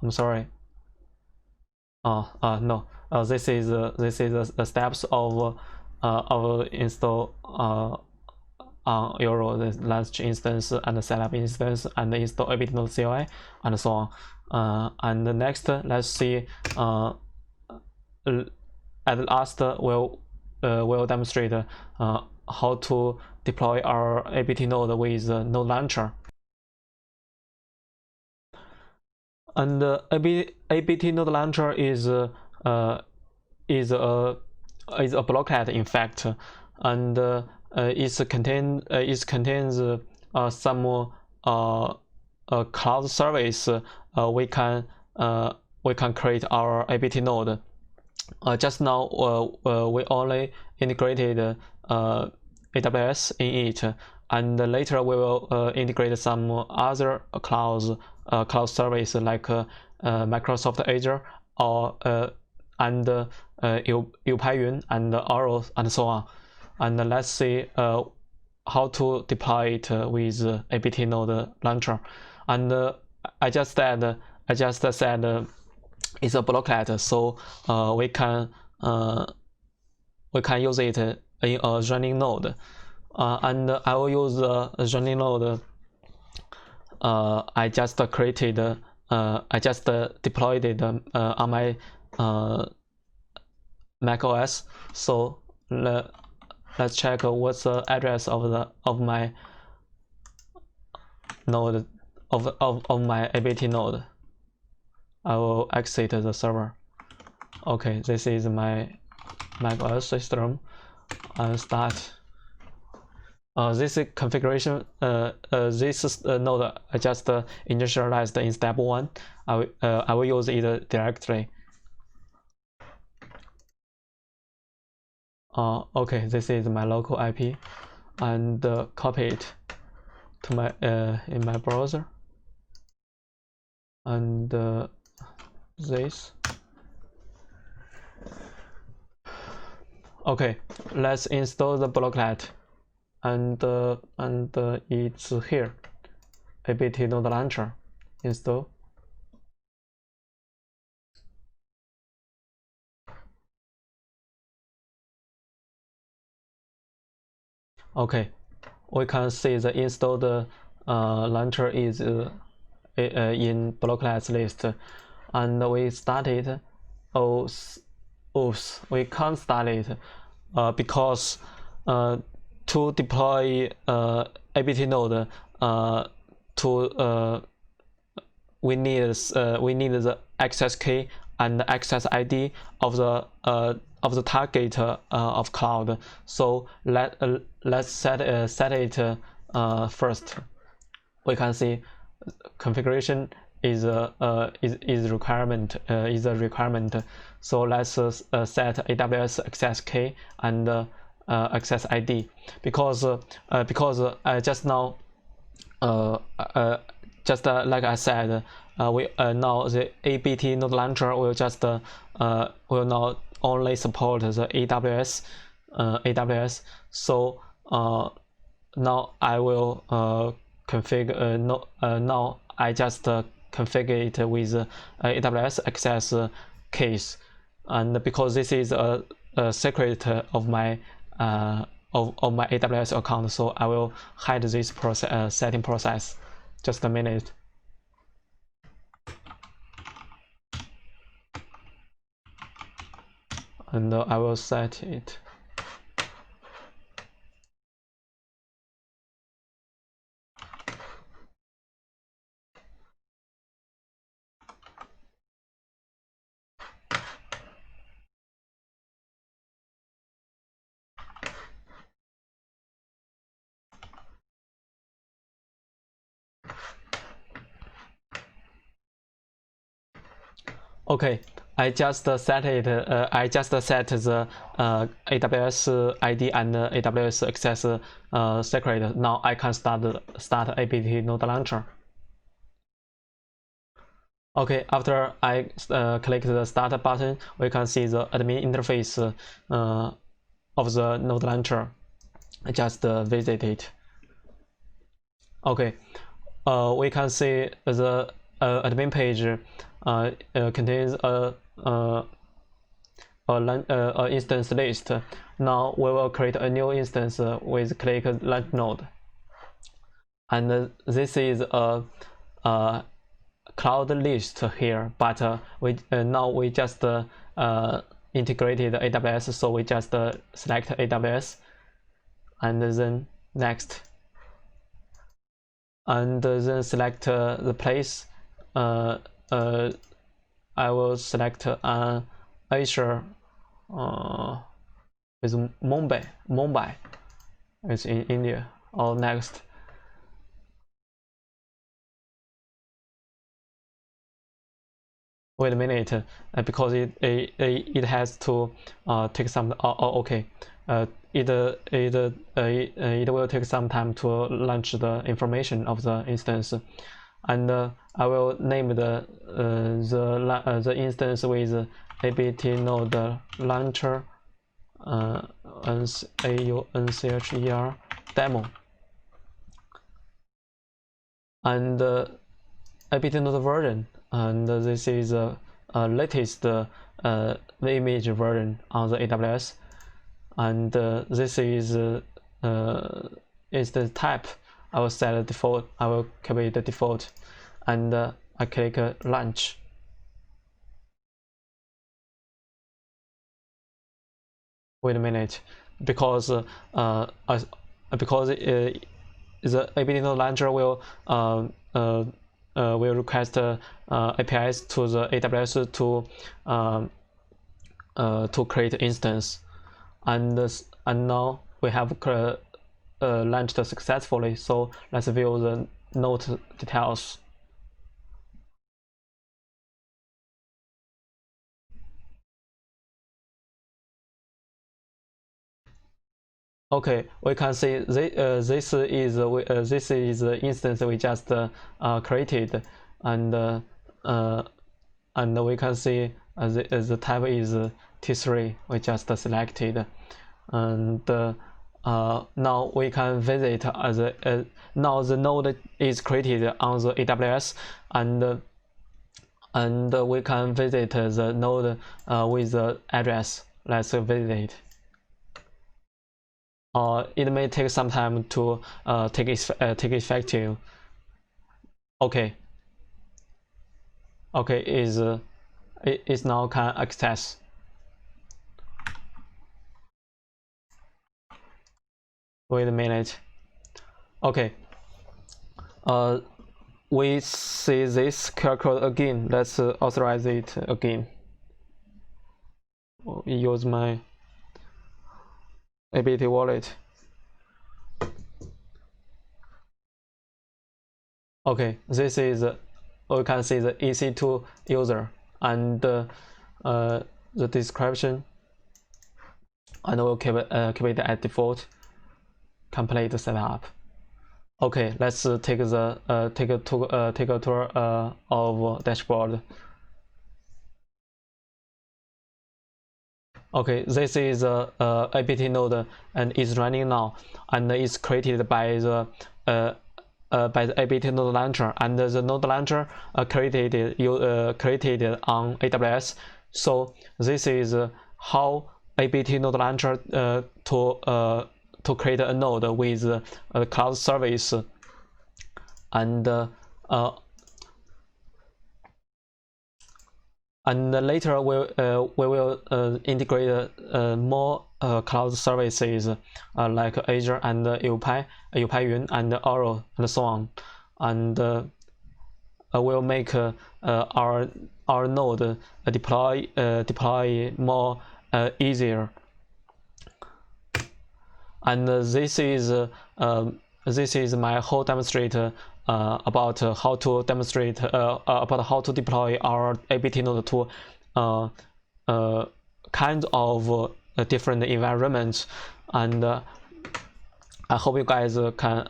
I'm sorry. No. This is the steps of install on Euro, the launch instance and the setup instance and install apt node CLI and so on. And next, let's see. At last, we'll demonstrate how to deploy our apt node with Node Launcher. And apt node launcher is a blocklet, in fact, and it contains some cloud service. We can create our apt node. Just now we only integrated AWS in it, and later we will integrate some other cloud service like Microsoft Azure or and Youpayun and Oro and so on. And let's see how to deploy it with apt node launcher. And I just said it's a blocklet, so we can use it in a running node. And I will use a running node. I just deployed it on my Mac OS. So let's check what's the address of my node of my apt node. I will exit the server. Okay, this is my Mac OS system and start. This configuration, this node I just initialized in step 1. I will use it directly. Okay, this is my local IP, and copy it to my in my browser, and this. Okay, let's install the blocklet, and it's here. apt node launcher, install. Okay, we can see the installed launcher is in blocklets list, and we start it. Oops, we can't start it because to deploy apt node we need the access key and access ID of the target of cloud. So let's set it first. We can see configuration is a requirement. So let's set AWS access key and access ID because just now just like I said, we now the apt node launcher will just will not only support the AWS. So now I will configure. Now I just configure it with AWS access case, and because this is a secret of my my AWS account, so I will hide this process setting process. Just a minute. And I will set it. Okay, I just set it. I just set the AWS ID and AWS access secret. Now I can start apt node launcher. Okay, after I click the start button, we can see the admin interface of the node launcher. I just visit it. Okay, we can see the admin page contains a instance list. Now we will create a new instance with click launch node, and this is a cloud list here, but now we just integrated AWS, so we just select AWS and then next, and then select the place. I will select Azure with Mumbai, it's in India, or next. Wait a minute, because it has to take some. Okay, it will take some time to launch the information of the instance, and I will name the instance with apt node launcher AUNCHER demo, and apt node version. And this is the latest image version on the AWS, and this is the type. I will set the default. I will keep it the default, and I click launch. Wait a minute, because the apt node launcher will request APIs to the AWS to create instance, and now we have launched successfully. So let's view the node details. Okay, we can see this is the instance we just created, and we can see the type is T3 we just selected, and now we can visit now the node is created on the AWS, and we can visit the node with the address. Let's visit. It may take some time to take effective. Okay, is now can access. Wait a minute. Okay, we see this QR code again. Let's authorize it again. Use my apt wallet. Okay, this is we can see the EC2 user and the description, and we'll keep it at default. Complete setup. Okay, let's take a tour of dashboard. Okay, this is a apt node and is running now, and is created by the apt node launcher, and the node launcher created on AWS. So this is how apt node launcher to create a node with a cloud service, and later we will integrate more cloud services like Azure and Youpayun and Oro and so on, and we'll make our node deploy more easier. And this is my whole demonstrate about how to demonstrate about how to deploy our apt node to kind of different environments, and I hope you guys can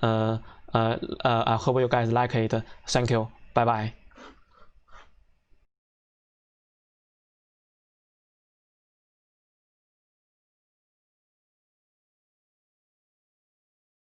I hope you guys like it. Thank you. Bye bye.